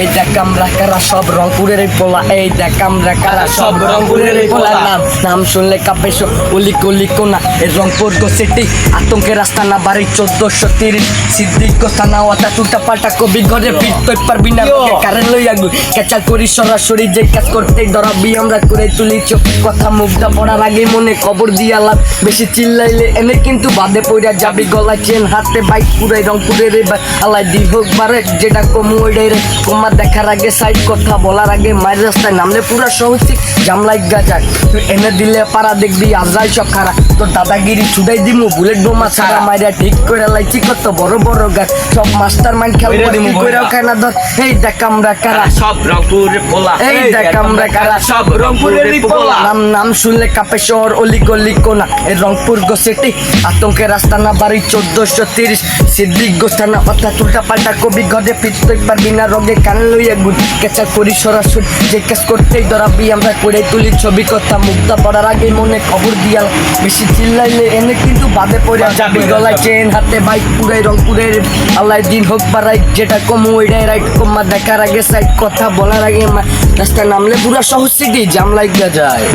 এই দেখ আমরা কারা সব রংপুরের পোলা, এই দেখ আমরা কারা সব রংপুরের পোলা। নাম শুনলে কাঁপে অলি কলি কোনা, এই রংপুর গো সিটি আতঙ্কের রাস্তা না বাড়ি 1430 সিদ্দিক গো থানা ওয়াটা টুটা পাল্টা কবি ঘরে ফিট তুই পারবি না কারেন্ট লই আগু কেচাল করি সরাসরি যে কাজ করতেই ধরাবি আমরা করে তুলি চোখ কথা মুখটা পড়ার আগে মনে খবর দিয়া লাভ বেশি চিল্লাইলে এনে কিন্তু বাদে পড়া যাবি গলায় চেন হাতে বাইক পুরাই রংপুরের আলাই দি হোক বারে যেটা কমু ওইটাই রে তোমার দেখার আগে সাইড কথা বলার আগে মায়ের রাস্তায় নামলে পুরা সহজে জামলাই গাজায় তুই এনে দিলে পারা দেখবি আজাই সব খারাপ তোর দাদাগিরি ছুটাই দিমু বুলেট বোমা ছাড়া মাইরা ঠিক করে লাইছি কত বড় বড় গাছ সব মাস্টার মাইন্ড খেলবো কি কইরাও খানা ধর এই দেখ আমরা কারা সব রংপুরের পোলা, এই দেখ আমরা কারা সব রংপুরের পোলা। নাম শুনলে কাঁপে শহর অলি গলি কোনা, এই রংপুর গো সিটি আতঙ্কের রাস্তা না বাড়ি 1430 সিদ্দিক গো থানা কথা টুটা পাল্টা কবি ঘরে ফিট তুই পারবি না রগে কান লইয়া গুড কেচা করি সরাসরি যে কাজ করতেই ধরাবি আমরা করে তুলি ছবি কথা মুক্তা পড়ার আগে মনে খবর দিয়া বেশি চিল্লাইলে এনে কিন্তু বাদে পড়ে যাবি গলায় চেন হাতে বাইক পুরাই রংপুরের আল্লাহ দিন হোক বারাই যেটা কমু ওইটাই রাইট কমা দেখার আগে সাইড কথা বলার আগে রাস্তায় নামলে পুরা সহজ সিটি জাম লাগা যায়।